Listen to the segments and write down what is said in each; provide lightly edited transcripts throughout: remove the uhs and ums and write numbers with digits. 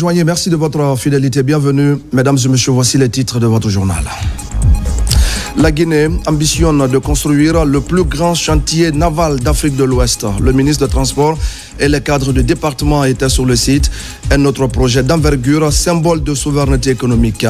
rejoignez, merci de votre fidélité. Bienvenue, mesdames et messieurs, voici les titres de votre journal. La Guinée ambitionne de construire le plus grand chantier naval d'Afrique de l'Ouest. Le ministre des Transports et les cadres du département étaient sur le site. Un autre projet d'envergure, symbole de souveraineté économique.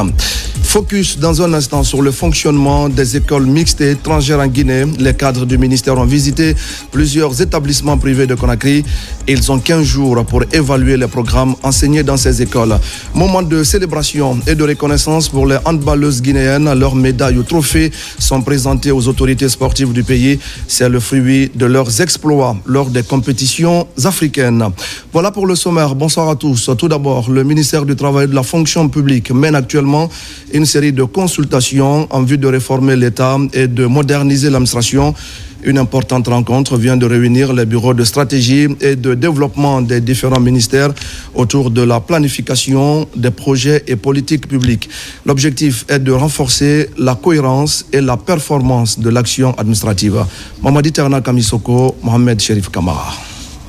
Focus dans un instant sur le fonctionnement des écoles mixtes et étrangères en Guinée. Les cadres du ministère ont visité plusieurs établissements privés de Conakry. Ils ont 15 jours pour évaluer les programmes enseignés dans ces écoles. Moment de célébration et de reconnaissance pour les handballeuses guinéennes. Leurs médailles ou trophées sont présentés aux autorités sportives du pays. C'est le fruit de leurs exploits lors des compétitions africaines. Voilà pour le sommaire. Bonsoir à tous. Tout d'abord, le ministère du Travail et de la Fonction publique mène actuellement une série de consultations en vue de réformer l'État et de moderniser l'administration. Une importante rencontre vient de réunir les bureaux de stratégie et de développement des différents ministères autour de la planification des projets et politiques publiques. L'objectif est de renforcer la cohérence et la performance de l'action administrative. Mamadi Terna Kamisoko, Mohamed Sherif Kamara.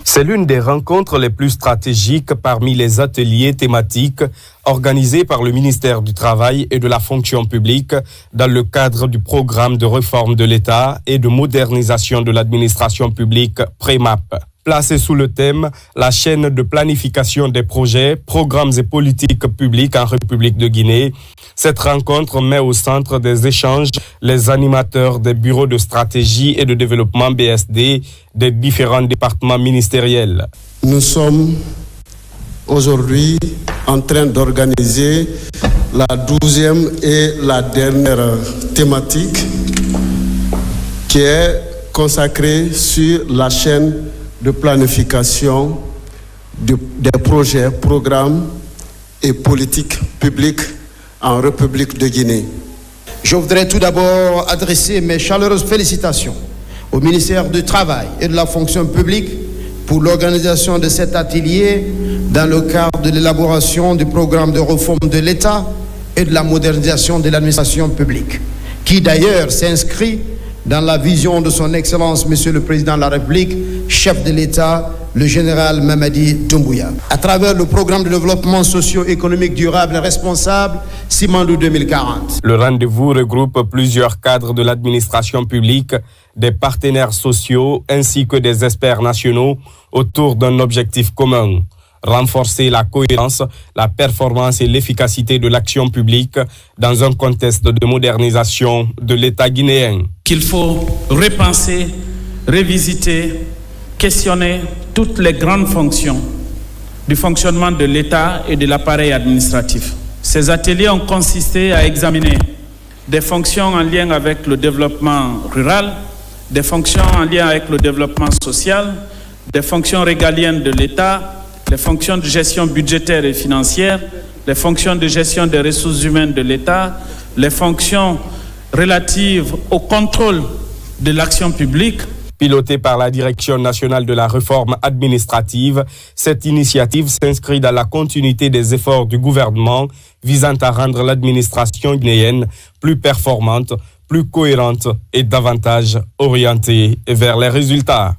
C'est l'une des rencontres les plus stratégiques parmi les ateliers thématiques organisés par le ministère du Travail et de la Fonction publique dans le cadre du programme de réforme de l'État et de modernisation de l'administration publique PREMAP. Placé sous le thème « La chaîne de planification des projets, programmes et politiques publiques en République de Guinée », cette rencontre met au centre des échanges les animateurs des bureaux de stratégie et de développement BSD des différents départements ministériels. Nous sommes aujourd'hui en train d'organiser la 12e et la dernière thématique qui est consacrée sur la chaîne de planification des projets, programmes et politiques publiques en République de Guinée. Je voudrais tout d'abord adresser mes chaleureuses félicitations au ministère du Travail et de la Fonction publique pour l'organisation de cet atelier dans le cadre de l'élaboration du programme de réforme de l'État et de la modernisation de l'administration publique, qui d'ailleurs s'inscrit dans la vision de son Excellence, Monsieur le Président de la République, chef de l'État, le général Mamadi Doumbouya. À travers le programme de développement socio-économique durable et responsable, Simandou 2040. Le rendez-vous regroupe plusieurs cadres de l'administration publique, des partenaires sociaux ainsi que des experts nationaux autour d'un objectif commun. Renforcer la cohérence, la performance et l'efficacité de l'action publique dans un contexte de modernisation de l'État guinéen. Qu'il faut repenser, revisiter, questionner toutes les grandes fonctions du fonctionnement de l'État et de l'appareil administratif. Ces ateliers ont consisté à examiner des fonctions en lien avec le développement rural, des fonctions en lien avec le développement social, des fonctions régaliennes de l'État, les fonctions de gestion budgétaire et financière, les fonctions de gestion des ressources humaines de l'État, les fonctions relatives au contrôle de l'action publique. Pilotée par la Direction nationale de la réforme administrative, cette initiative s'inscrit dans la continuité des efforts du gouvernement visant à rendre l'administration guinéenne plus performante, plus cohérente et davantage orientée vers les résultats.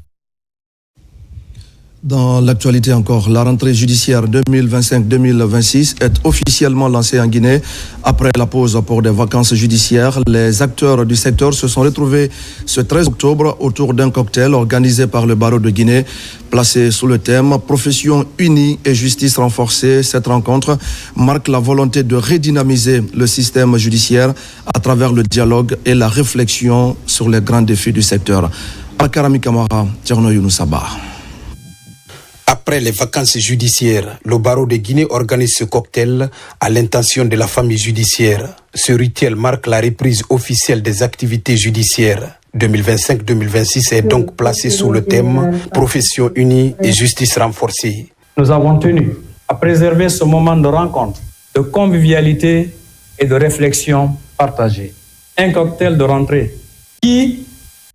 Dans l'actualité encore, la rentrée judiciaire 2025-2026 est officiellement lancée en Guinée. Après la pause pour des vacances judiciaires, les acteurs du secteur se sont retrouvés ce 13 octobre autour d'un cocktail organisé par le barreau de Guinée, placé sous le thème « Profession unie et justice renforcée ». Cette rencontre marque la volonté de redynamiser le système judiciaire à travers le dialogue et la réflexion sur les grands défis du secteur. Akarami Kamara, Tierno Younoussaba. Après les vacances judiciaires, le barreau de Guinée organise ce cocktail à l'intention de la famille judiciaire. Ce rituel marque la reprise officielle des activités judiciaires. 2025-2026 est donc placé sous le thème « Profession unie et justice renforcée ». Nous avons tenu à préserver ce moment de rencontre, de convivialité et de réflexion partagée. Un cocktail de rentrée qui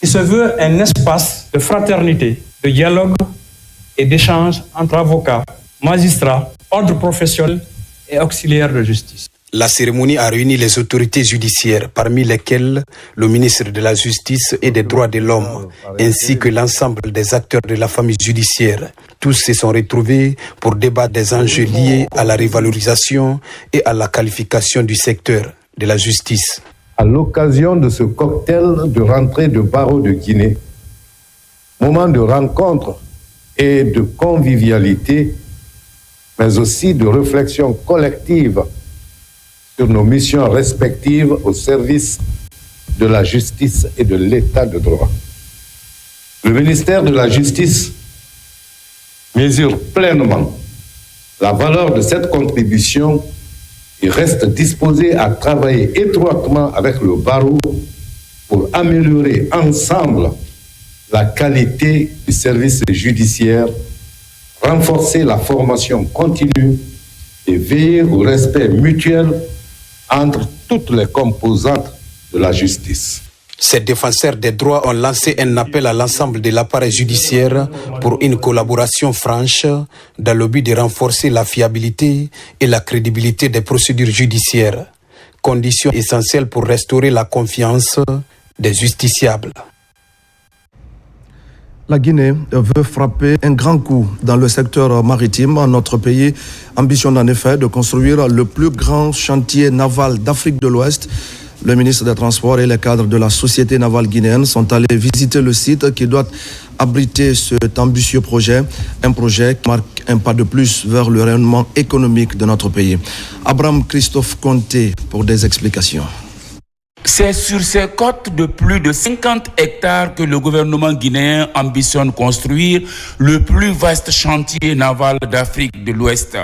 se veut un espace de fraternité, de dialogue et d'échanges entre avocats, magistrats, ordre professionnel et auxiliaires de justice. La cérémonie a réuni les autorités judiciaires, parmi lesquelles le ministre de la Justice et des Droits de l'Homme, ainsi que l'ensemble des acteurs de la famille judiciaire. Tous se sont retrouvés pour débattre des enjeux liés à la revalorisation et à la qualification du secteur de la justice. À l'occasion de ce cocktail de rentrée de barreau de Guinée, moment de rencontre et de convivialité, mais aussi de réflexion collective sur nos missions respectives au service de la justice et de l'état de droit. Le ministère de la Justice mesure pleinement la valeur de cette contribution et reste disposé à travailler étroitement avec le barreau pour améliorer ensemble la qualité du service judiciaire, renforcer la formation continue et veiller au respect mutuel entre toutes les composantes de la justice. Ces défenseurs des droits ont lancé un appel à l'ensemble de l'appareil judiciaire pour une collaboration franche dans le but de renforcer la fiabilité et la crédibilité des procédures judiciaires, condition essentielle pour restaurer la confiance des justiciables. La Guinée veut frapper un grand coup dans le secteur maritime. Notre pays ambitionne en effet de construire le plus grand chantier naval d'Afrique de l'Ouest. Le ministre des Transports et les cadres de la Société navale guinéenne sont allés visiter le site qui doit abriter cet ambitieux projet, un projet qui marque un pas de plus vers le rayonnement économique de notre pays. Abraham Christophe Conté pour des explications. C'est sur ces côtes de plus de 50 hectares que le gouvernement guinéen ambitionne construire le plus vaste chantier naval d'Afrique de l'Ouest.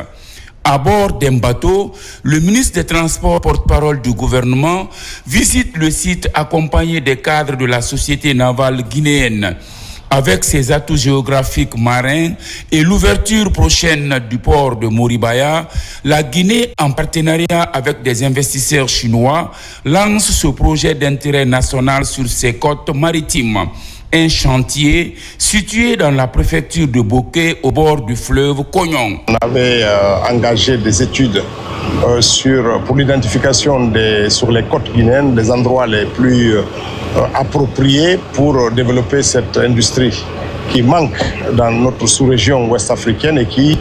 À bord d'un bateau, le ministre des Transports, porte-parole du gouvernement, visite le site accompagné des cadres de la Société navale guinéenne. Avec ses atouts géographiques marins et l'ouverture prochaine du port de Moribaya, la Guinée, en partenariat avec des investisseurs chinois, lance ce projet d'intérêt national sur ses côtes maritimes. Un chantier situé dans la préfecture de Boké, au bord du fleuve Kognon. On avait engagé des études pour l'identification sur les côtes guinéennes des endroits les plus appropriés pour développer cette industrie qui manque dans notre sous-région ouest-africaine et qui,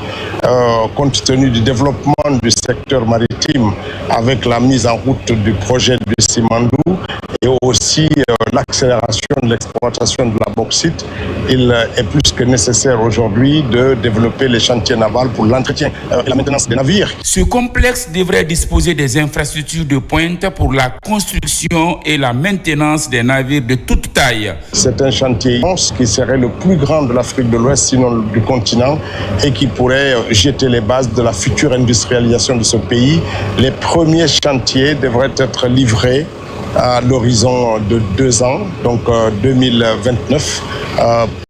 compte tenu du développement du secteur maritime avec la mise en route du projet de Simandou et aussi l'accélération de l'exploitation de la bauxite, il est plus que nécessaire aujourd'hui de développer les chantiers navals pour l'entretien et la maintenance des navires. Ce complexe devrait disposer des infrastructures de pointe pour la construction et la maintenance des navires de toute taille. C'est un chantier immense qui serait le plus grand de l'Afrique de l'Ouest, sinon du continent, et qui pourrait jeter les bases de la future industrialisation de ce pays. Les premiers chantiers devraient être livrés à l'horizon de 2 ans, donc 2029,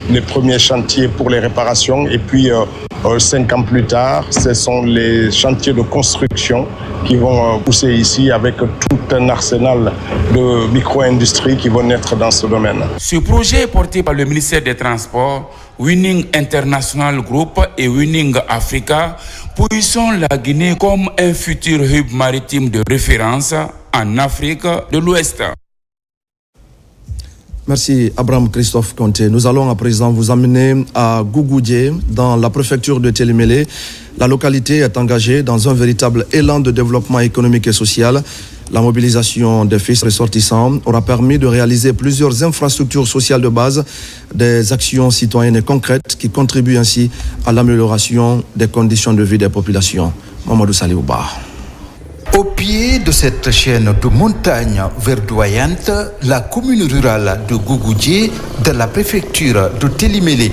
les premiers chantiers pour les réparations, et puis 5 ans plus tard, ce sont les chantiers de construction qui vont pousser ici avec tout un arsenal de micro-industries qui vont naître dans ce domaine. Ce projet est porté par le ministère des Transports, Winning International Group et Winning Africa, positionnent la Guinée comme un futur hub maritime de référence en Afrique de l'Ouest. Merci Abraham Christophe Conté. Nous allons à présent vous amener à Gougoudjé, dans la préfecture de Télémélé. La localité est engagée dans un véritable élan de développement économique et social. La mobilisation des fils ressortissants aura permis de réaliser plusieurs infrastructures sociales de base, des actions citoyennes et concrètes qui contribuent ainsi à l'amélioration des conditions de vie des populations. Mamadou Saliouba. Au pied de cette chaîne de montagnes verdoyantes, la commune rurale de Gougoudjé, de la préfecture de Télémélé,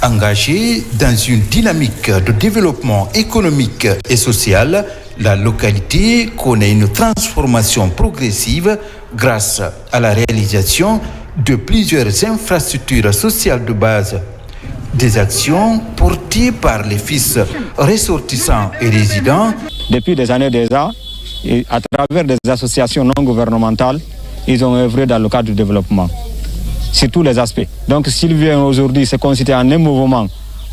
engagée dans une dynamique de développement économique et social, la localité connaît une transformation progressive grâce à la réalisation de plusieurs infrastructures sociales de base. Des actions portées par les fils ressortissants et résidents. Depuis des années déjà, et à travers des associations non gouvernementales, ils ont œuvré dans le cadre du développement, sur tous les aspects. Donc s'ils viennent aujourd'hui se constituer en un mouvement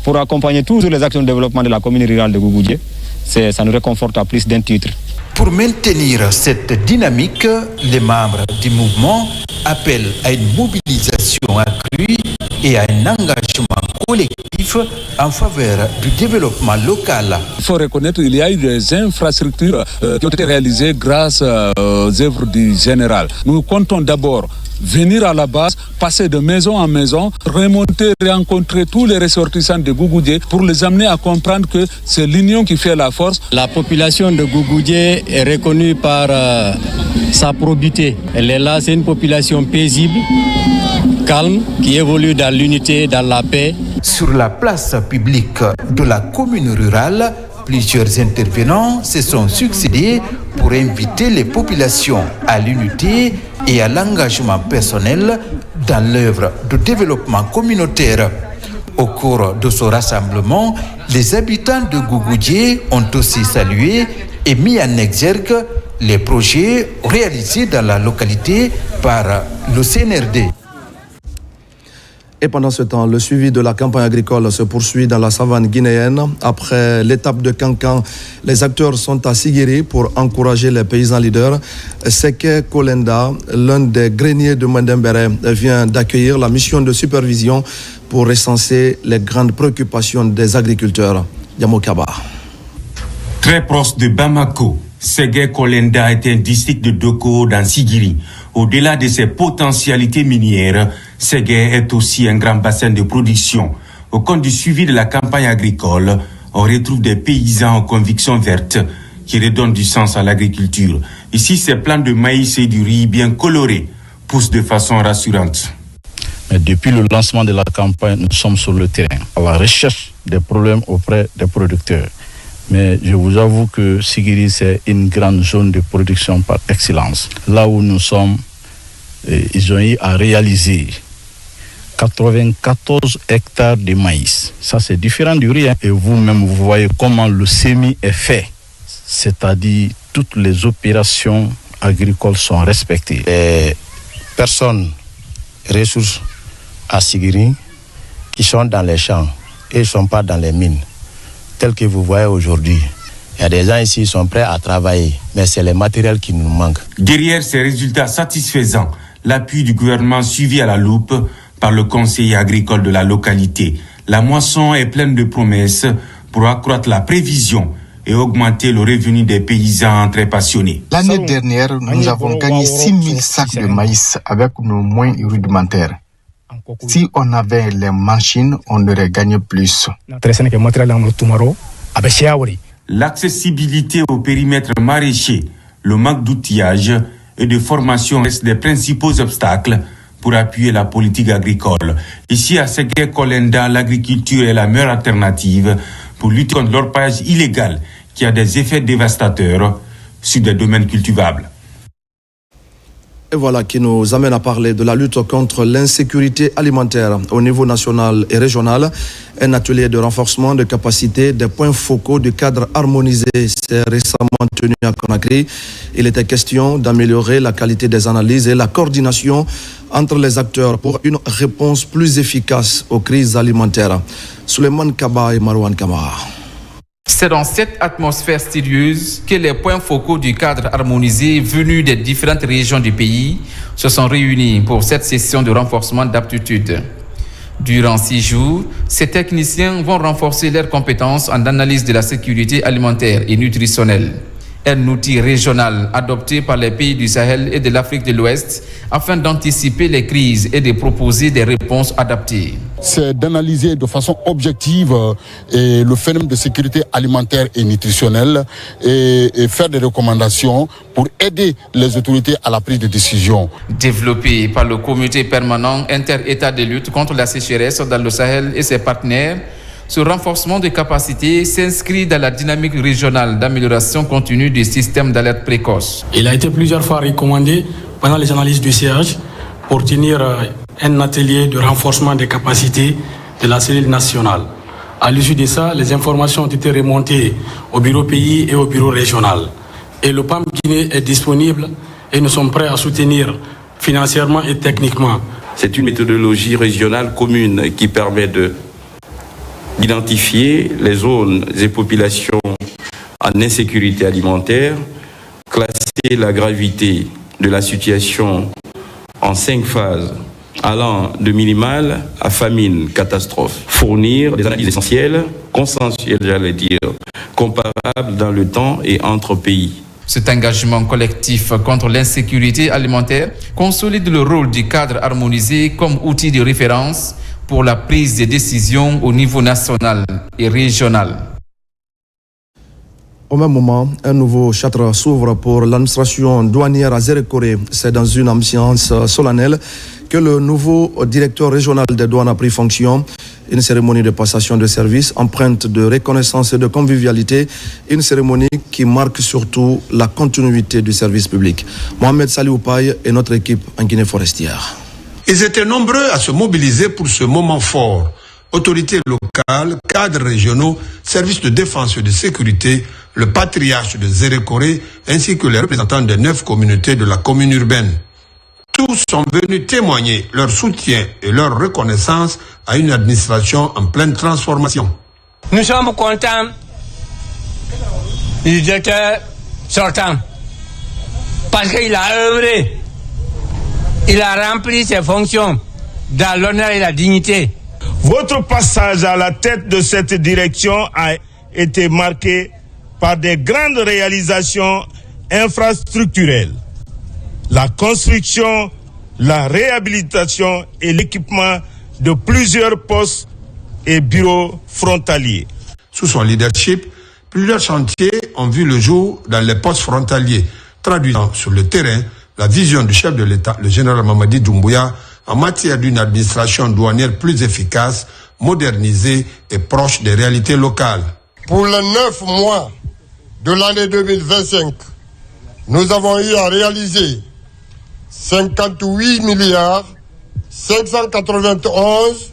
pour accompagner toujours les actions de développement de la commune rurale de Gougoudjé. Ça nous réconforte à plus d'un titre. Pour maintenir cette dynamique, les membres du mouvement appellent à une mobilisation accrue et à un engagement collectif en faveur du développement local. Il faut reconnaître qu'il y a eu des infrastructures qui ont été réalisées grâce aux œuvres du général. Nous comptons d'abord venir à la base, passer de maison en maison, remonter, rencontrer tous les ressortissants de Gougoudjé pour les amener à comprendre que c'est l'union qui fait la force. La population de Gougoudjé est reconnue par sa probité. Elle est là, c'est une population paisible, calme, qui évolue dans l'unité, dans la paix. Sur la place publique de la commune rurale, plusieurs intervenants se sont succédés pour inviter les populations à l'unité et à l'engagement personnel dans l'œuvre de développement communautaire. Au cours de ce rassemblement, les habitants de Gougoudjé ont aussi salué et mis en exergue les projets réalisés dans la localité par le CNRD. Et pendant ce temps, le suivi de la campagne agricole se poursuit dans la savane guinéenne. Après l'étape de Kankan, les acteurs sont à Sigiri pour encourager les paysans leaders. Seke Kolenda, l'un des greniers de Mandembere, vient d'accueillir la mission de supervision pour recenser les grandes préoccupations des agriculteurs. Yamokaba. Très proche de Bamako, Seke Kolenda est un district de Doko dans Sigiri. Au-delà de ses potentialités minières, Ségué est aussi un grand bassin de production. Au compte du suivi de la campagne agricole, on retrouve des paysans aux convictions vertes qui redonnent du sens à l'agriculture. Ici, ces plants de maïs et du riz bien colorés poussent de façon rassurante. Mais depuis le lancement de la campagne, nous sommes sur le terrain, à la recherche des problèmes auprès des producteurs. Mais je vous avoue que Sigiri, c'est une grande zone de production par excellence. Là où nous sommes, ils ont eu à réaliser 94 hectares de maïs. Ça, c'est différent du riz. Et vous-même, vous voyez comment le semis est fait. C'est-à-dire, toutes les opérations agricoles sont respectées. Les personnes ressources à Sigiri qui sont dans les champs et ne sont pas dans les mines, tels que vous voyez aujourd'hui. Il y a des gens ici qui sont prêts à travailler, mais c'est les matériels qui nous manquent. Derrière ces résultats satisfaisants, l'appui du gouvernement suivi à la loupe par le conseiller agricole de la localité. La moisson est pleine de promesses pour accroître la prévision et augmenter le revenu des paysans très passionnés. L'année dernière, nous avons gagné 6 000 sacs de maïs avec nos moyens rudimentaires. Si on avait les machines, on aurait gagné plus. L'accessibilité au périmètre maraîcher, le manque d'outillage et de formation restent les principaux obstacles pour appuyer la politique agricole. Ici, à Ségué Kolenda, l'agriculture est la meilleure alternative pour lutter contre l'orpaillage illégal qui a des effets dévastateurs sur des domaines cultivables. Et voilà qui nous amène à parler de la lutte contre l'insécurité alimentaire au niveau national et régional. Un atelier de renforcement de capacité des points focaux du cadre harmonisé s'est récemment tenu à Conakry. Il était question d'améliorer la qualité des analyses et la coordination entre les acteurs pour une réponse plus efficace aux crises alimentaires. Suleiman Kaba et Marwan Kamara. C'est dans cette atmosphère studieuse que les points focaux du cadre harmonisé venus des différentes régions du pays se sont réunis pour cette session de renforcement d'aptitude. Durant 6 jours, ces techniciens vont renforcer leurs compétences en analyse de la sécurité alimentaire et nutritionnelle. Un outil régional adopté par les pays du Sahel et de l'Afrique de l'Ouest afin d'anticiper les crises et de proposer des réponses adaptées. C'est d'analyser de façon objective le phénomène de sécurité alimentaire et nutritionnelle et faire des recommandations pour aider les autorités à la prise de décision. Développé par le comité permanent inter-État de lutte contre la sécheresse dans le Sahel et ses partenaires, ce renforcement de capacités s'inscrit dans la dynamique régionale d'amélioration continue du système d'alerte précoce. Il a été plusieurs fois recommandé pendant les analyses du CH pour tenir un atelier de renforcement des capacités de la cellule nationale. À l'issue de ça, les informations ont été remontées au bureau pays et au bureau régional. Et le PAM Guinée est disponible et nous sommes prêts à soutenir financièrement et techniquement. C'est une méthodologie régionale commune qui permet de d'identifier les zones et populations en insécurité alimentaire, classer la gravité de la situation en 5 phases, allant de minimale à famine, catastrophe, fournir des analyses essentielles, consensuelles, comparables dans le temps et entre pays. Cet engagement collectif contre l'insécurité alimentaire consolide le rôle du cadre harmonisé comme outil de référence pour la prise de décisions au niveau national et régional. Au même moment, un nouveau chapitre s'ouvre pour l'administration douanière à Zérekoré. C'est dans une ambiance solennelle que le nouveau directeur régional des douanes a pris fonction. Une cérémonie de passation de service empreinte de reconnaissance et de convivialité. Une cérémonie qui marque surtout la continuité du service public. Mohamed Saliou Paye et notre équipe en Guinée forestière. Ils étaient nombreux à se mobiliser pour ce moment fort. Autorités locales, cadres régionaux, services de défense et de sécurité, le patriarche de Zérekoré, ainsi que les représentants des 9 communautés de la commune urbaine. Tous sont venus témoigner leur soutien et leur reconnaissance à une administration en pleine transformation. Nous sommes contents du directeur sortant parce qu'il a œuvré, il a rempli ses fonctions dans l'honneur et la dignité. Votre passage à la tête de cette direction a été marqué par des grandes réalisations infrastructurelles. La construction, la réhabilitation et l'équipement de plusieurs postes et bureaux frontaliers. Sous son leadership, plusieurs chantiers ont vu le jour dans les postes frontaliers, traduisant sur le terrain la vision du chef de l'État, le général Mamadi Doumbouya, en matière d'une administration douanière plus efficace, modernisée et proche des réalités locales. Pour les 9 mois de l'année 2025, nous avons eu à réaliser 58 milliards 591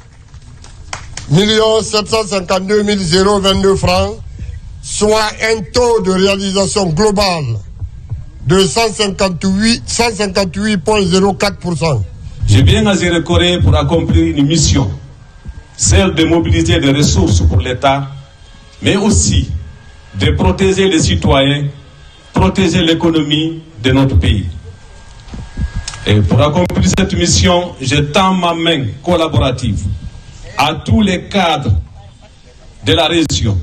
752 022 francs, soit un taux de réalisation globale de 158,04%. Je viens à Zérekoré pour accomplir une mission, celle de mobiliser des ressources pour l'État, mais aussi de protéger les citoyens, protéger l'économie de notre pays. Et pour accomplir cette mission, je tends ma main collaborative à tous les cadres de la région.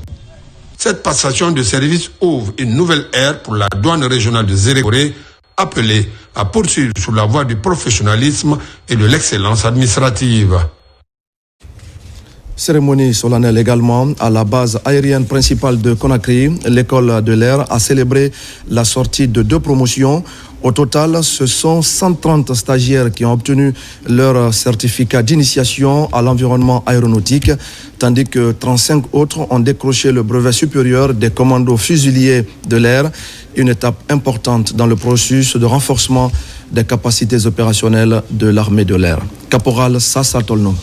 Cette passation de service ouvre une nouvelle ère pour la douane régionale de Zérekoré, appelée à poursuivre sur la voie du professionnalisme et de l'excellence administrative. Cérémonie solennelle également à la base aérienne principale de Conakry. L'école de l'air a célébré la sortie de 2 promotions. Au total, ce sont 130 stagiaires qui ont obtenu leur certificat d'initiation à l'environnement aéronautique, tandis que 35 autres ont décroché le brevet supérieur des commandos fusiliers de l'air, une étape importante dans le processus de renforcement des capacités opérationnelles de l'armée de l'air. Caporal Sassa Tolno.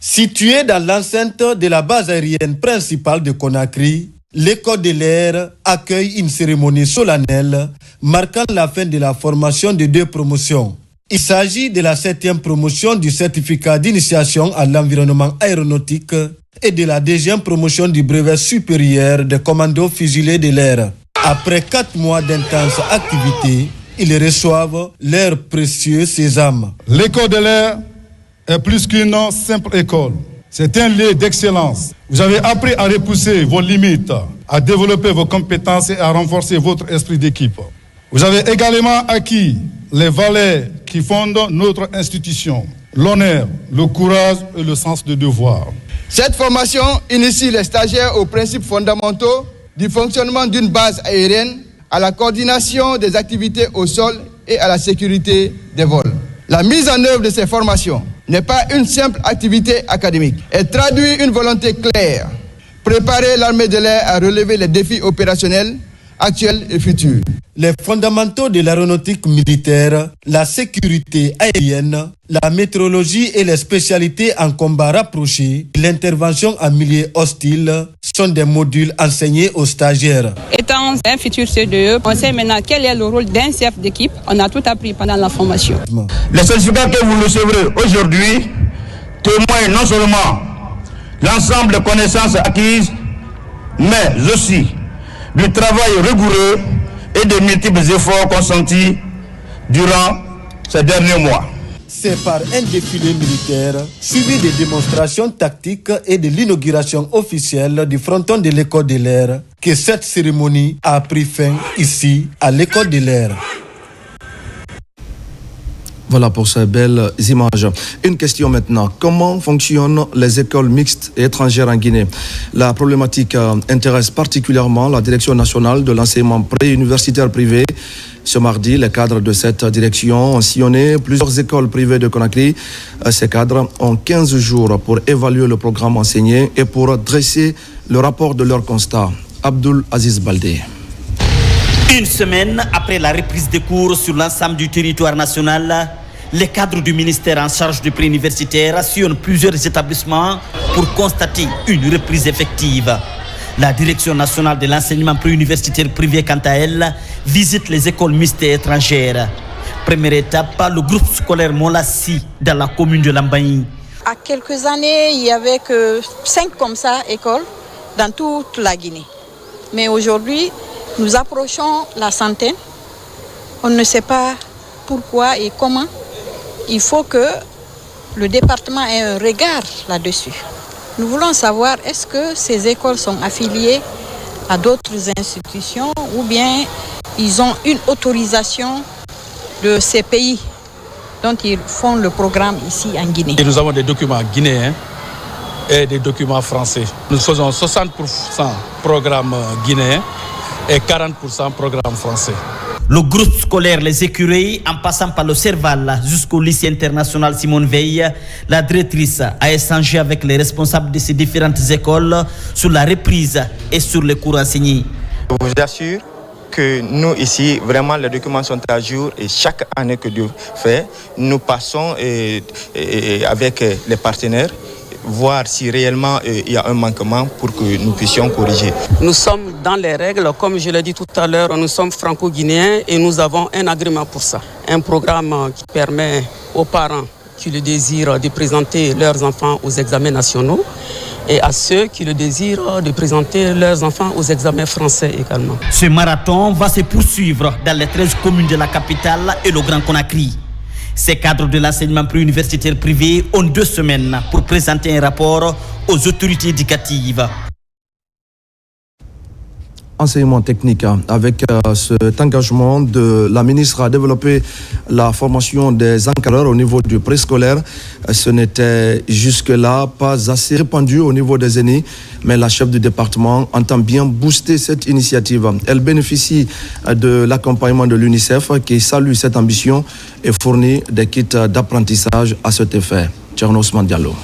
Située dans l'enceinte de la base aérienne principale de Conakry, l'école de l'air accueille une cérémonie solennelle marquant la fin de la formation de 2 promotions. Il s'agit de la 7e promotion du certificat d'initiation à l'environnement aéronautique et de la 2e promotion du brevet supérieur des commandos fusiliers de l'air. Après 4 mois d'intenses activités, ils reçoivent leur précieux sésame. L'école de l'air est plus qu'une simple école. C'est un lieu d'excellence. Vous avez appris à repousser vos limites, à développer vos compétences et à renforcer votre esprit d'équipe. Vous avez également acquis les valeurs qui fondent notre institution, l'honneur, le courage et le sens du devoir. Cette formation initie les stagiaires aux principes fondamentaux du fonctionnement d'une base aérienne, à la coordination des activités au sol et à la sécurité des vols. La mise en œuvre de ces formations n'est pas une simple activité académique. Elle traduit une volonté claire, préparer l'armée de l'air à relever les défis opérationnels actuels et futurs. Les fondamentaux de l'aéronautique militaire, la sécurité aérienne, la météorologie et les spécialités en combat rapproché, l'intervention en milieu hostile sont des modules enseignés aux stagiaires. Étant un futur CDE, on sait maintenant quel est le rôle d'un chef d'équipe. On a tout appris pendant la formation. Les certificats que vous recevrez aujourd'hui témoignent non seulement l'ensemble des connaissances acquises, mais aussi du travail rigoureux et de multiples efforts consentis durant ces derniers mois. C'est par un défilé militaire suivi des démonstrations tactiques et de l'inauguration officielle du fronton de l'école de l'air que cette cérémonie a pris fin ici à l'école de l'air. Voilà pour ces belles images. Une question maintenant. Comment fonctionnent les écoles mixtes et étrangères en Guinée? La problématique intéresse particulièrement la Direction nationale de l'enseignement préuniversitaire privé. Ce mardi, les cadres de cette direction ont sillonné plusieurs écoles privées de Conakry. Ces cadres ont 15 jours pour évaluer le programme enseigné et pour dresser le rapport de leur constat. Abdul Aziz Baldé. Une semaine après la reprise des cours sur l'ensemble du territoire national, les cadres du ministère en charge du préuniversitaire sillonnent plusieurs établissements pour constater une reprise effective. La Direction nationale de l'enseignement préuniversitaire privé, quant à elle, visite les écoles mixtes et étrangères. Première étape, le groupe scolaire Molassi dans la commune de Lambaye. À quelques années, il n'y avait que 5 comme ça écoles dans toute la Guinée. Mais aujourd'hui, nous approchons la centaine. On ne sait pas pourquoi et comment. Il faut que le département ait un regard là-dessus. Nous voulons savoir, est-ce que ces écoles sont affiliées à d'autres institutions ou bien ils ont une autorisation de ces pays dont ils font le programme ici en Guinée. Et nous avons des documents guinéens et des documents français. Nous faisons 60% programme guinéen et 40% programme français. Le groupe scolaire Les Écureuils, en passant par le Serval jusqu'au lycée international Simone Veil, la directrice a échangé avec les responsables de ces différentes écoles sur la reprise et sur les cours enseignés. Je vous assure que nous ici, vraiment les documents sont à jour et chaque année que Dieu fait, nous passons avec les partenaires voir si réellement il y a un manquement pour que nous puissions corriger. Nous sommes dans les règles, comme je l'ai dit tout à l'heure, nous sommes franco-guinéens et nous avons un agrément pour ça. Un programme qui permet aux parents qui le désirent de présenter leurs enfants aux examens nationaux et à ceux qui le désirent de présenter leurs enfants aux examens français également. Ce marathon va se poursuivre dans les 13 communes de la capitale et le Grand Conakry. Ces cadres de l'enseignement préuniversitaire privé ont 2 semaines pour présenter un rapport aux autorités éducatives. Enseignement technique. Avec cet engagement de la ministre à développer la formation des encadreurs au niveau du préscolaire. Ce n'était jusque-là pas assez répandu au niveau des aînés, mais la chef du département entend bien booster cette initiative. Elle bénéficie de l'accompagnement de l'UNICEF qui salue cette ambition et fournit des kits d'apprentissage à cet effet. Tchernos Mandialo.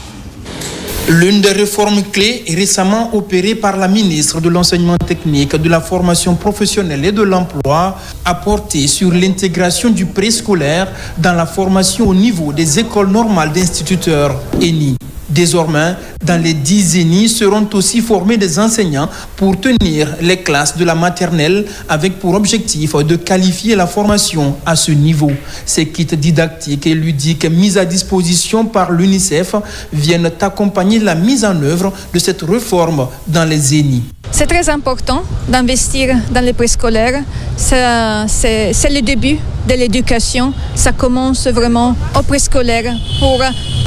L'une des réformes clés est récemment opérée par la ministre de l'Enseignement technique, de la formation professionnelle et de l'emploi, a porté sur l'intégration du préscolaire dans la formation au niveau des écoles normales d'instituteurs ENI. Désormais, dans les 10 ENI seront aussi formés des enseignants pour tenir les classes de la maternelle avec pour objectif de qualifier la formation à ce niveau. Ces kits didactiques et ludiques mis à disposition par l'UNICEF viennent accompagner la mise en œuvre de cette réforme dans les ENI. C'est très important d'investir dans les préscolaires. C'est le début de l'éducation. Ça commence vraiment au préscolaire pour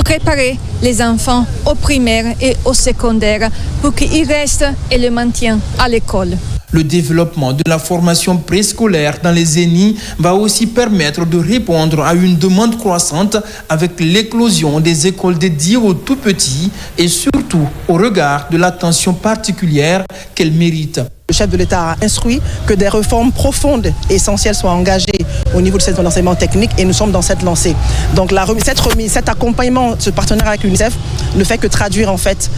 préparer les enfants au primaire et au secondaire pour qu'ils restent et le maintiennent à l'école. Le développement de la formation préscolaire dans les ENI va aussi permettre de répondre à une demande croissante avec l'éclosion des écoles dédiées aux tout-petits et surtout au regard de l'attention particulière qu'elles méritent. Le chef de l'État a instruit que des réformes profondes et essentielles soient engagées au niveau du secteur de l'enseignement technique et nous sommes dans cette lancée. Donc cet accompagnement, ce partenariat avec l'UNICEF ne fait que traduire en fait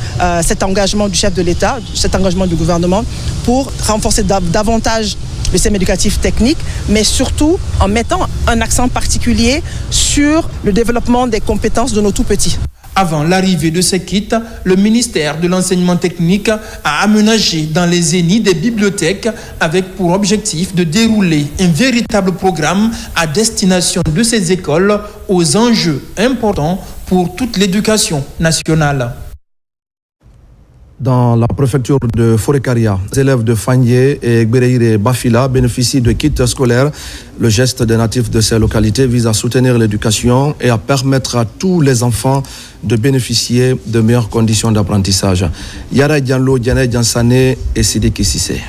cet engagement du chef de l'État, cet engagement du gouvernement pour renforcer davantage le système éducatif technique, mais surtout en mettant un accent particulier sur le développement des compétences de nos tout-petits. Avant l'arrivée de ces kits, le ministère de l'Enseignement technique a aménagé dans les ENI des bibliothèques avec pour objectif de dérouler un véritable programme à destination de ces écoles aux enjeux importants pour toute l'éducation nationale. Dans la préfecture de Forêt-Caria, les élèves de Fagné et Gbereire Bafila bénéficient de kits scolaires. Le geste des natifs de ces localités vise à soutenir l'éducation et à permettre à tous les enfants de bénéficier de meilleures conditions d'apprentissage. Yara Diallo, Diane Diansane et Sidiki Sissé.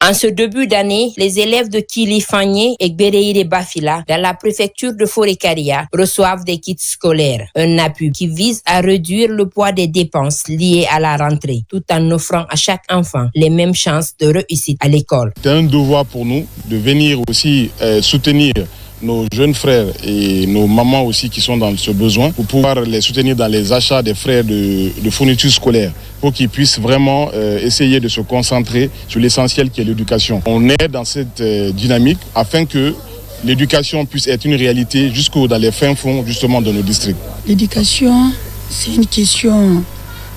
En ce début d'année, les élèves de Kili Fagné et Gbereire Bafila dans la préfecture de Forêt-Caria reçoivent des kits scolaires. Un appui qui vise à réduire le poids des dépenses liées à la rentrée, tout en offrant à chaque enfant les mêmes chances de réussite à l'école. C'est un devoir pour nous de venir aussi soutenir nos jeunes frères et nos mamans aussi qui sont dans ce besoin pour pouvoir les soutenir dans les achats des frais de fournitures scolaires pour qu'ils puissent vraiment essayer de se concentrer sur l'essentiel qui est l'éducation. On est dans cette dynamique afin que l'éducation puisse être une réalité jusqu'au dans les fins fonds justement de nos districts. L'éducation, c'est une question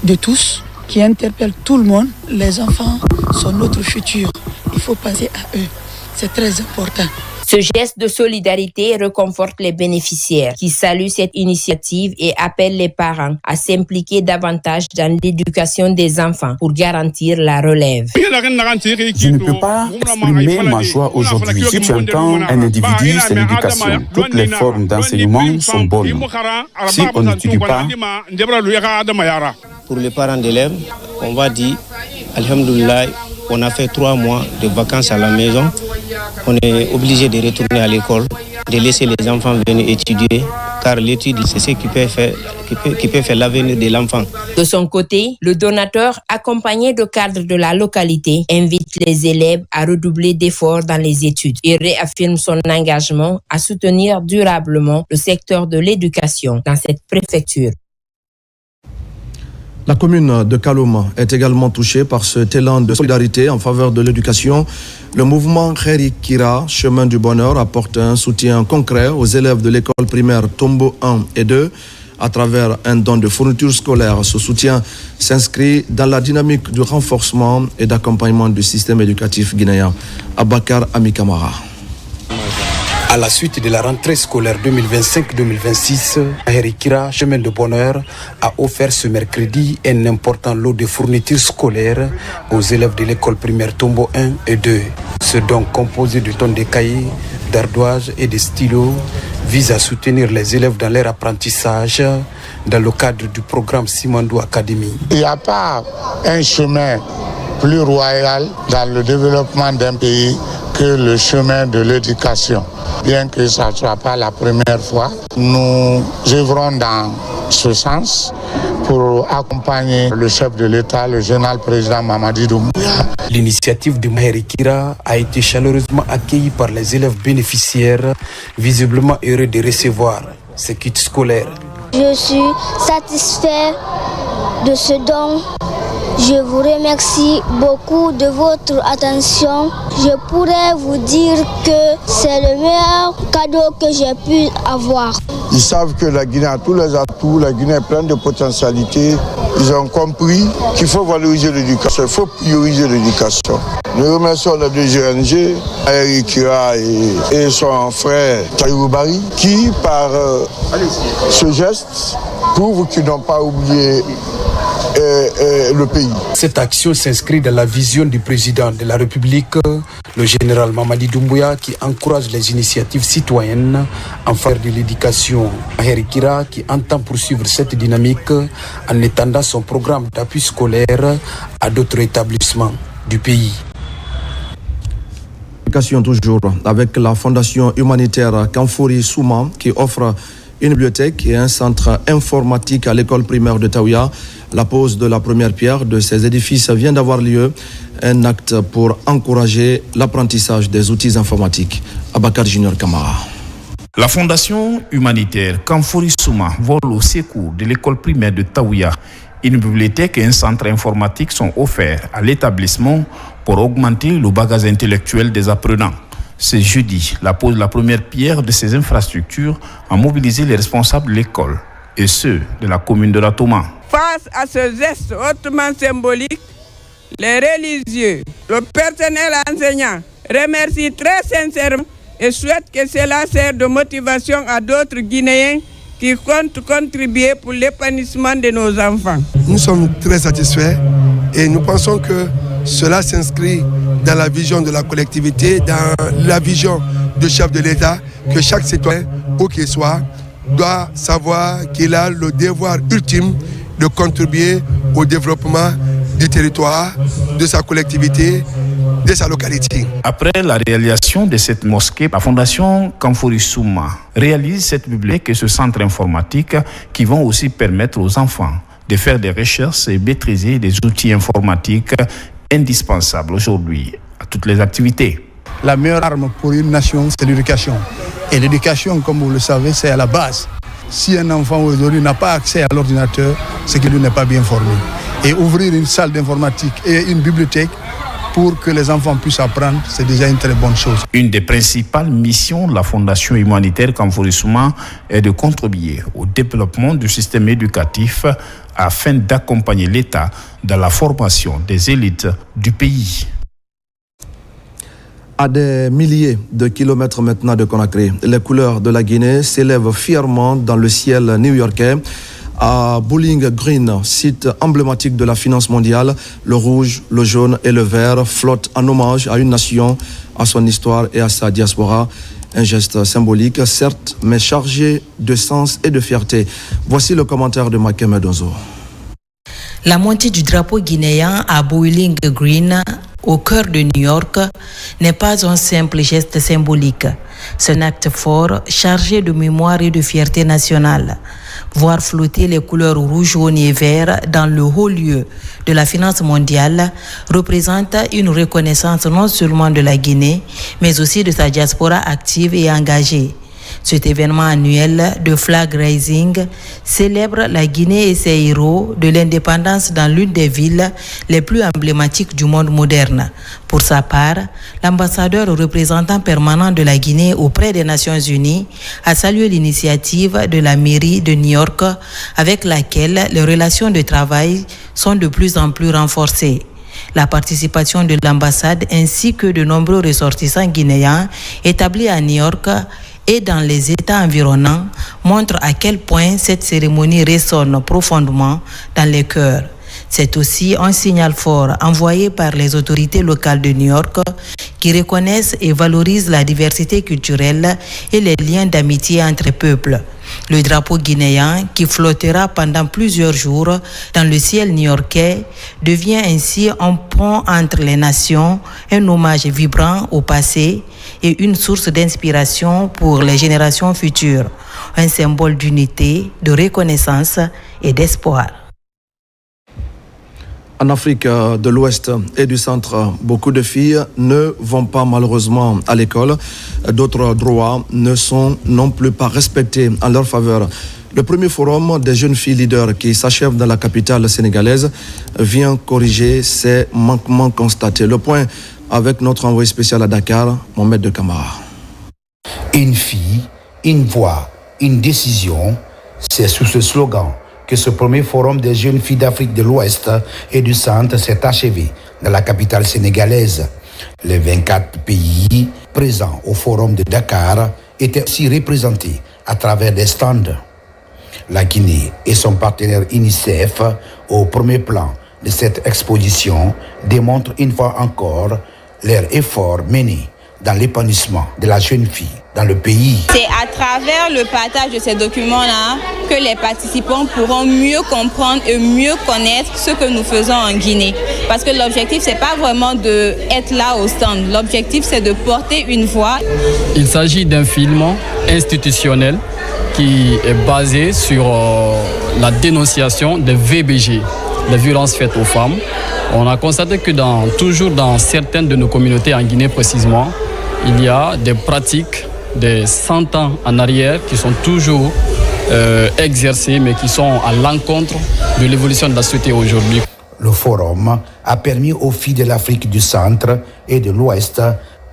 de tous qui interpelle tout le monde. Les enfants sont notre futur. Il faut penser à eux. C'est très important. Ce geste de solidarité réconforte les bénéficiaires qui saluent cette initiative et appellent les parents à s'impliquer davantage dans l'éducation des enfants pour garantir la relève. Je ne peux pas exprimer ma joie aujourd'hui. Si tu entends un individu, c'est l'éducation. Toutes les formes d'enseignement sont bonnes. Si on n'étudie pas... Pour les parents d'élèves, on va dire, alhamdoulilah, on a fait 3 mois de vacances à la maison. On est obligé de retourner à l'école, de laisser les enfants venir étudier, car l'étude, c'est ce qui peut faire l'avenir de l'enfant. De son côté, le donateur, accompagné de cadres de la localité, invite les élèves à redoubler d'efforts dans les études et réaffirme son engagement à soutenir durablement le secteur de l'éducation dans cette préfecture. La commune de Kaloma est également touchée par cet élan de solidarité en faveur de l'éducation. Le mouvement Kheri Kira, Chemin du Bonheur, apporte un soutien concret aux élèves de l'école primaire Tombo 1 et 2 à travers un don de fournitures scolaires. Ce soutien s'inscrit dans la dynamique du renforcement et d'accompagnement du système éducatif guinéen. Abakar Amikamara. À la suite de la rentrée scolaire 2025-2026, Kheri Kira, Chemin de Bonheur, a offert ce mercredi un important lot de fournitures scolaires aux élèves de l'école primaire Tombo 1 et 2. Ce don composé de tonnes de cahiers, d'ardoises et de stylos vise à soutenir les élèves dans leur apprentissage dans le cadre du programme Simandou Academy. Il n'y a pas un chemin plus royal dans le développement d'un pays que le chemin de l'éducation. Bien que ça ne soit pas la première fois, nous œuvrons dans ce sens pour accompagner le chef de l'État, le général président Mamadi Doumbouya. L'initiative de Kheri Kira a été chaleureusement accueillie par les élèves bénéficiaires, visiblement heureux de recevoir ces kits scolaires. Je suis satisfait de ce don. Je vous remercie beaucoup de votre attention. Je pourrais vous dire que c'est le meilleur cadeau que j'ai pu avoir. Ils savent que la Guinée a tous les atouts, la Guinée est pleine de potentialités. Ils ont compris qu'il faut valoriser l'éducation, il faut prioriser l'éducation. Nous remercions les deux ONG, Kheri Kira et son frère Taïrou Bari, qui par ce geste prouvent qu'ils n'ont pas oublié le pays. Cette action s'inscrit dans la vision du président de la République, le général Mamadi Doumbouya, qui encourage les initiatives citoyennes en faveur de l'éducation. Kheri Kira qui entend poursuivre cette dynamique en étendant son programme d'appui scolaire à d'autres établissements du pays. Toujours avec la fondation humanitaire Kanfouri Souma qui offre une bibliothèque et un centre informatique à l'école primaire de Taouya. La pose de la première pierre de ces édifices vient d'avoir lieu, un acte pour encourager l'apprentissage des outils informatiques. Abakar Junior Kamara. La fondation humanitaire Kanfouri Souma vole au secours de l'école primaire de Taouya. Une bibliothèque et un centre informatique sont offerts à l'établissement pour augmenter le bagage intellectuel des apprenants. Ce jeudi, la pose de la première pierre de ces infrastructures a mobilisé les responsables de l'école et ceux de la commune de Ratoma. Face à ce geste hautement symbolique, les religieux, le personnel enseignant remercient très sincèrement et souhaitent que cela serve de motivation à d'autres Guinéens qui compte contribuer pour l'épanouissement de nos enfants. Nous sommes très satisfaits et nous pensons que cela s'inscrit dans la vision de la collectivité, dans la vision du chef de l'État, que chaque citoyen, où qu'il soit, doit savoir qu'il a le devoir ultime de contribuer au développement du territoire, de sa collectivité, de sa localité. Après la réalisation de cette mosquée, la Fondation Kamfori Souma réalise cette bibliothèque et ce centre informatique qui vont aussi permettre aux enfants de faire des recherches et maîtriser des outils informatiques indispensables aujourd'hui à toutes les activités. La meilleure arme pour une nation, c'est l'éducation. Et l'éducation, comme vous le savez, c'est à la base. Si un enfant aujourd'hui n'a pas accès à l'ordinateur, c'est qu'il n'est pas bien formé. Et ouvrir une salle d'informatique et une bibliothèque pour que les enfants puissent apprendre, c'est déjà une très bonne chose. Une des principales missions de la Fondation humanitaire Kamfori Souma est de contribuer au développement du système éducatif afin d'accompagner l'État dans la formation des élites du pays. À des milliers de kilomètres maintenant de Conakry, les couleurs de la Guinée s'élèvent fièrement dans le ciel new-yorkais. À Bowling Green, site emblématique de la finance mondiale, le rouge, le jaune et le vert flottent en hommage à une nation, à son histoire et à sa diaspora. Un geste symbolique, certes, mais chargé de sens et de fierté. Voici le commentaire de Makeme Donzo. La montée du drapeau guinéen à Bowling Green, au cœur de New York, n'est pas un simple geste symbolique. C'est un acte fort, chargé de mémoire et de fierté nationale. Voir flotter les couleurs rouge, jaune et vert dans le haut lieu de la finance mondiale représente une reconnaissance non seulement de la Guinée, mais aussi de sa diaspora active et engagée. Cet événement annuel de flag raising célèbre la Guinée et ses héros de l'indépendance dans l'une des villes les plus emblématiques du monde moderne. Pour sa part, l'ambassadeur représentant permanent de la Guinée auprès des Nations Unies a salué l'initiative de la mairie de New York avec laquelle les relations de travail sont de plus en plus renforcées. La participation de l'ambassade ainsi que de nombreux ressortissants guinéens établis à New York et dans les États environnants montre à quel point cette cérémonie résonne profondément dans les cœurs. C'est aussi un signal fort envoyé par les autorités locales de New York qui reconnaissent et valorisent la diversité culturelle et les liens d'amitié entre peuples. Le drapeau guinéen, qui flottera pendant plusieurs jours dans le ciel new-yorkais, devient ainsi un pont entre les nations, un hommage vibrant au passé et une source d'inspiration pour les générations futures, un symbole d'unité, de reconnaissance et d'espoir. En Afrique de l'Ouest et du Centre, beaucoup de filles ne vont pas malheureusement à l'école. D'autres droits ne sont non plus pas respectés en leur faveur. Le premier forum des jeunes filles leaders qui s'achève dans la capitale sénégalaise vient corriger ces manquements constatés. Le point avec notre envoyé spécial à Dakar, Mohamed de Camara. Une fille, une voix, une décision, c'est sous ce slogan que ce premier forum des jeunes filles d'Afrique de l'Ouest et du Centre s'est achevé dans la capitale sénégalaise. Les 24 pays présents au forum de Dakar étaient aussi représentés à travers des stands. La Guinée et son partenaire UNICEF, au premier plan de cette exposition, démontrent une fois encore leurs efforts menés dans l'épanouissement de la jeune fille dans le pays. C'est à travers le partage de ces documents-là que les participants pourront mieux comprendre et mieux connaître ce que nous faisons en Guinée. Parce que l'objectif, c'est pas vraiment d'être là au stand. L'objectif, c'est de porter une voix. Il s'agit d'un film institutionnel qui est basé sur la dénonciation des VBG, les violences faites aux femmes. On a constaté que toujours dans certaines de nos communautés en Guinée précisément, il y a des pratiques de 100 ans en arrière qui sont toujours exercées mais qui sont à l'encontre de l'évolution de la société aujourd'hui. Le forum a permis aux filles de l'Afrique du Centre et de l'Ouest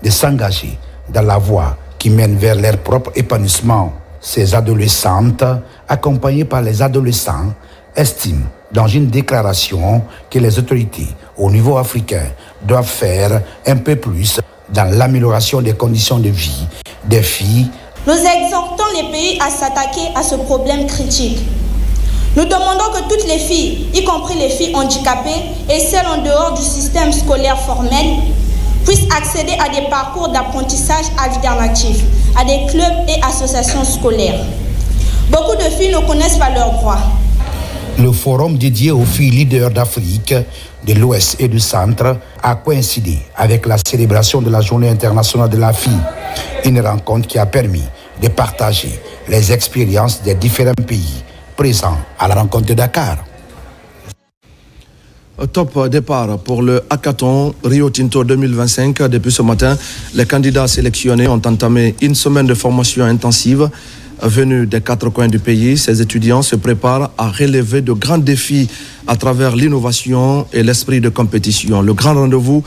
de s'engager dans la voie qui mène vers leur propre épanouissement. Ces adolescentes, accompagnées par les adolescents, estiment dans une déclaration que les autorités au niveau africain doivent faire un peu plus dans l'amélioration des conditions de vie des filles Nous exhortons les pays à s'attaquer à ce problème critique. Nous demandons que toutes les filles, y compris les filles handicapées et celles en dehors du système scolaire formel, puissent accéder à des parcours d'apprentissage alternatifs, à des clubs et associations scolaires. Beaucoup de filles ne connaissent pas leurs droits. Le forum dédié aux filles leaders d'Afrique, de l'Ouest et du Centre a coïncidé avec la célébration de la Journée internationale de la fille, une rencontre qui a permis de partager les expériences des différents pays présents à la rencontre de Dakar. Top départ pour le hackathon Rio Tinto 2025. Depuis ce matin, les candidats sélectionnés ont entamé une semaine de formation intensive. Venus des 4 coins du pays, ces étudiants se préparent à relever de grands défis à travers l'innovation et l'esprit de compétition. Le grand rendez-vous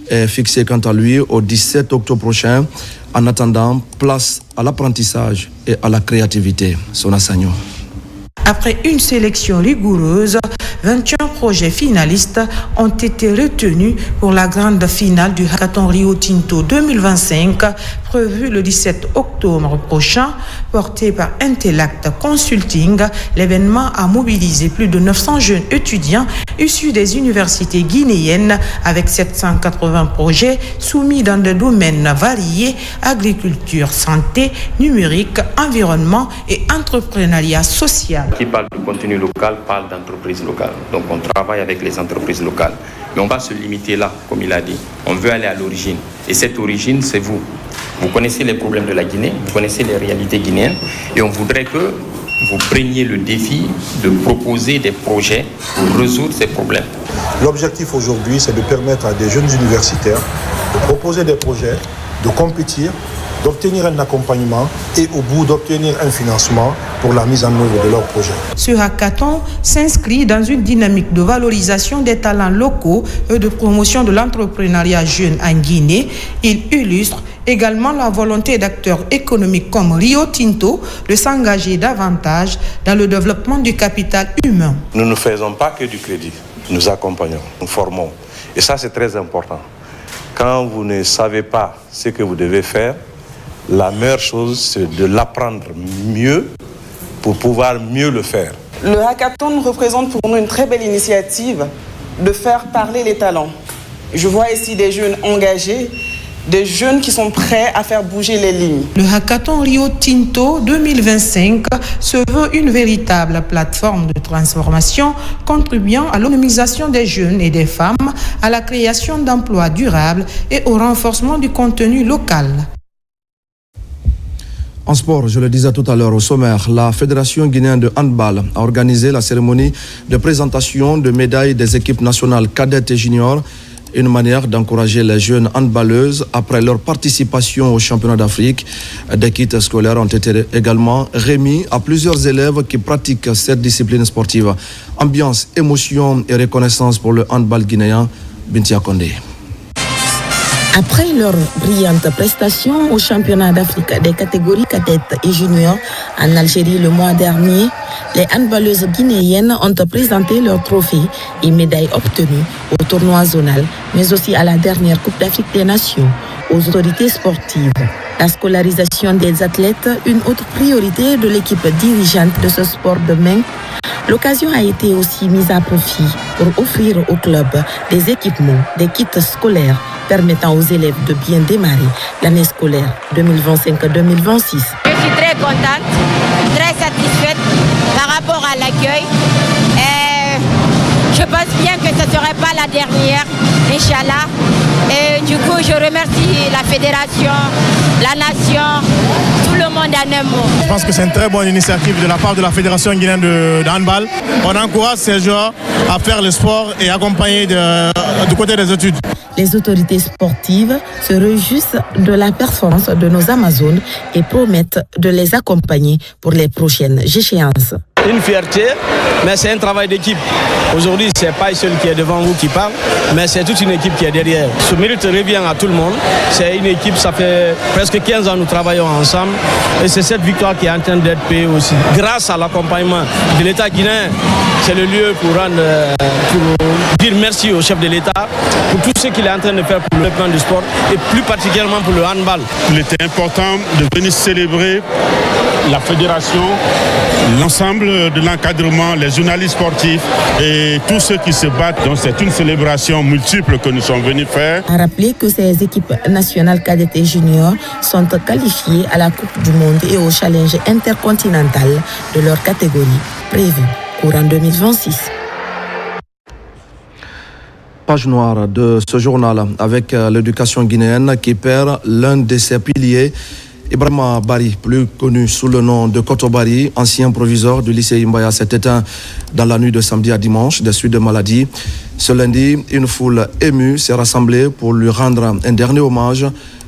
est fixé quant à lui au 17 octobre prochain. En attendant, place à l'apprentissage et à la créativité. Sona Sagno. Après une sélection rigoureuse, 21 projets finalistes ont été retenus pour la grande finale du hackathon Rio Tinto 2025, prévue le 17 octobre prochain, porté par Intellect Consulting. L'événement a mobilisé plus de 900 jeunes étudiants issus des universités guinéennes avec 780 projets soumis dans des domaines variés: agriculture, santé, numérique, environnement et entrepreneuriat social. Qui parle de contenu local parle d'entreprise locale. Donc on travaille avec les entreprises locales. Mais on va se limiter là, comme il a dit. On veut aller à l'origine. Et cette origine, c'est vous. Vous connaissez les problèmes de la Guinée, vous connaissez les réalités guinéennes. Et on voudrait que vous preniez le défi de proposer des projets pour résoudre ces problèmes. L'objectif aujourd'hui, c'est de permettre à des jeunes universitaires de proposer des projets, de compétir, d'obtenir un accompagnement et au bout d'obtenir un financement pour la mise en œuvre de leurs projets. Ce hackathon s'inscrit dans une dynamique de valorisation des talents locaux et de promotion de l'entrepreneuriat jeune en Guinée. Il illustre également la volonté d'acteurs économiques comme Rio Tinto de s'engager davantage dans le développement du capital humain. Nous ne faisons pas que du crédit, nous accompagnons, nous formons. Et ça, c'est très important. Quand vous ne savez pas ce que vous devez faire, la meilleure chose, c'est de l'apprendre mieux pour pouvoir mieux le faire. Le hackathon représente pour nous une très belle initiative de faire parler les talents. Je vois ici des jeunes engagés, des jeunes qui sont prêts à faire bouger les lignes. Le hackathon Rio Tinto 2025 se veut une véritable plateforme de transformation contribuant à l'autonomisation des jeunes et des femmes, à la création d'emplois durables et au renforcement du contenu local. En sport, je le disais tout à l'heure au sommaire, la Fédération guinéenne de handball a organisé la cérémonie de présentation de médailles des équipes nationales cadettes et juniors, une manière d'encourager les jeunes handballeuses après leur participation au championnat d'Afrique. Des kits scolaires ont été également remis à plusieurs élèves qui pratiquent cette discipline sportive. Ambiance, émotion et reconnaissance pour le handball guinéen. Bintia Kondé. Après leur brillante prestation au championnat d'Afrique des catégories cadettes et juniors en Algérie le mois dernier, les handballeuses guinéennes ont présenté leurs trophées et médailles obtenues au tournoi zonal, mais aussi à la dernière Coupe d'Afrique des Nations, aux autorités sportives. La scolarisation des athlètes, une autre priorité de l'équipe dirigeante de ce sport de main. L'occasion a été aussi mise à profit pour offrir au club des équipements, des kits scolaires permettant aux élèves de bien démarrer l'année scolaire 2025-2026. Je suis très contente, très satisfaite par rapport à l'accueil. Je pense bien que ce ne serait pas la dernière, Inch'Allah. Et du coup, je remercie la fédération, la nation, tout le monde en un mot. Je pense que c'est une très bonne initiative de la part de la Fédération guinéenne de handball. On encourage ces joueurs à faire le sport et accompagner du côté des études. Les autorités sportives se réjouissent de la performance de nos Amazones et promettent de les accompagner pour les prochaines échéances. une fierté, mais c'est un travail d'équipe. Aujourd'hui, ce n'est pas seul qui est devant vous qui parle, mais c'est toute une équipe qui est derrière. Ce mérite revient à tout le monde. C'est une équipe, ça fait presque 15 ans que nous travaillons ensemble et c'est cette victoire qui est en train d'être payée aussi. Grâce à l'accompagnement de l'État guinéen, c'est le lieu pour dire merci au chef de l'État pour tout ce qu'il est en train de faire pour le plan du sport et plus particulièrement pour le handball. Il était important de venir célébrer la fédération, l'ensemble de l'encadrement, les journalistes sportifs et tous ceux qui se battent. Donc c'est une célébration multiple que nous sommes venus faire. A rappeler que ces équipes nationales cadettes et juniors sont qualifiées à la Coupe du Monde et au challenge intercontinental de leur catégorie prévue courant 2026. Page noire de ce journal avec l'éducation guinéenne qui perd l'un de ses piliers. Ibrahima Bari, plus connu sous le nom de Koto Bari, ancien proviseur du lycée Imbaya, s'est éteint dans la nuit de samedi à dimanche des suites de maladie. Ce lundi, une foule émue s'est rassemblée pour lui rendre un dernier hommage.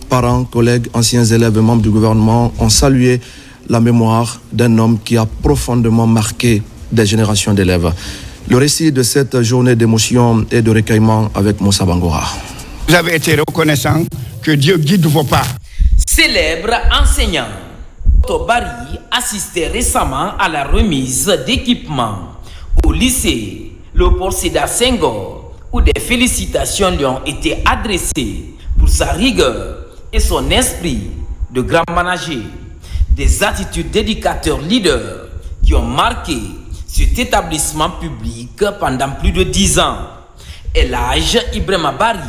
Parents, collègues, anciens élèves et membres du gouvernement ont salué la mémoire d'un homme qui a profondément marqué des générations d'élèves. Le récit de cette journée d'émotion et de recueillement avec Moussa Bangora. Vous avez été reconnaissant, que Dieu guide vos pas. Célèbre enseignant, Koto Bari assistait récemment à la remise d'équipements au lycée Léopold Sédar Senghor, où des félicitations lui ont été adressées pour sa rigueur et son esprit de grand manager. Des attitudes d'éducateurs leaders qui ont marqué cet établissement public pendant plus de 10 ans. Et l'âge Ibrahima Bari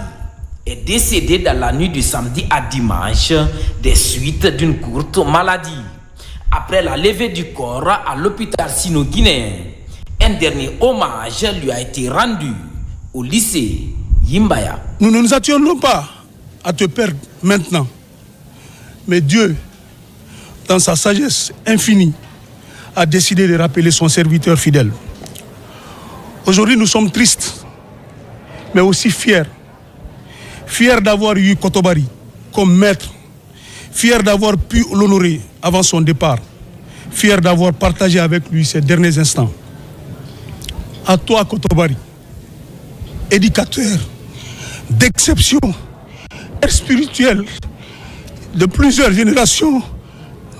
est décédé dans la nuit du samedi à dimanche des suites d'une courte maladie. Après la levée du corps à l'hôpital sino-guinéen, un dernier hommage lui a été rendu au lycée Imbaya. Nous ne nous attendons pas à te perdre maintenant. Mais Dieu, dans sa sagesse infinie, a décidé de rappeler son serviteur fidèle. Aujourd'hui, nous sommes tristes, mais aussi fiers. Fiers d'avoir eu Koto Bari comme maître. Fiers d'avoir pu l'honorer avant son départ. Fiers d'avoir partagé avec lui ces derniers instants. À toi, Koto Bari, éducateur d'exception, spirituel de plusieurs générations,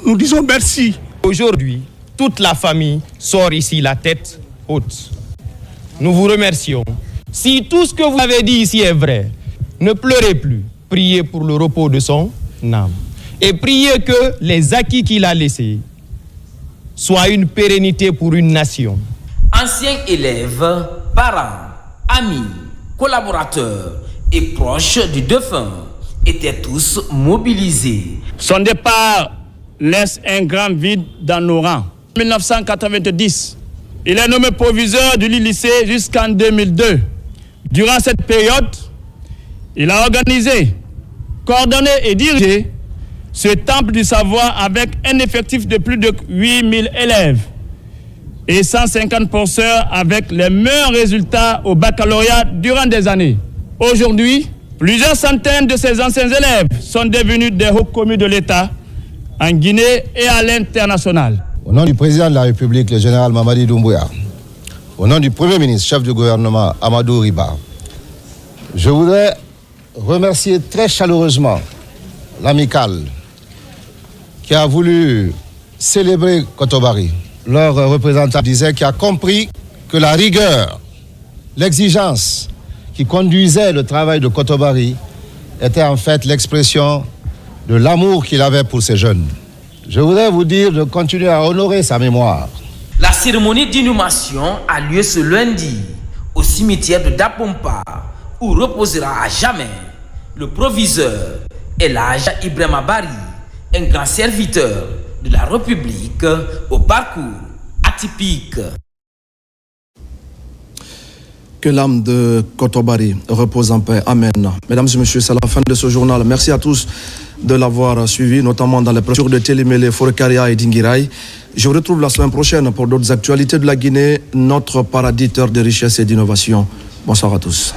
nous disons merci. Aujourd'hui, toute la famille sort ici la tête haute. Nous vous remercions. Si tout ce que vous avez dit ici est vrai, ne pleurez plus. Priez pour le repos de son âme. Et priez que les acquis qu'il a laissés soient une pérennité pour une nation. Anciens élèves, parents, amis, collaborateurs et proches du défunt étaient tous mobilisés. Son départ laisse un grand vide dans nos rangs. En 1990, il est nommé proviseur du lycée jusqu'en 2002. Durant cette période, il a organisé, coordonné et dirigé ce temple du savoir avec un effectif de plus de 8000 élèves et 150 professeurs avec les meilleurs résultats au baccalauréat durant des années. Aujourd'hui, plusieurs centaines de ces anciens élèves sont devenus des hauts commis de l'État en Guinée et à l'international. Au nom du président de la République, le général Mamadi Doumbouya, au nom du Premier ministre, chef du gouvernement Amadou Riba, je voudrais remercier très chaleureusement l'amicale qui a voulu célébrer Koto Bari. Leur représentant disait qu'il a compris que la rigueur, l'exigence qui conduisait le travail de Koto Bari était en fait l'expression de l'amour qu'il avait pour ces jeunes. Je voudrais vous dire de continuer à honorer sa mémoire. La cérémonie d'inhumation a lieu ce lundi au cimetière de Dapompa, où reposera à jamais le proviseur Elhaj Ibrahima Bari, un grand serviteur de la République au parcours atypique. Que l'âme de Koto Bari repose en paix. Amen. Mesdames et messieurs, c'est la fin de ce journal. Merci à tous de l'avoir suivi, notamment dans les préfectures de Télémélé, Forekaria et Dinguiraï. Je vous retrouve la semaine prochaine pour d'autres actualités de la Guinée, notre paradis de richesse et d'innovation. Bonsoir à tous.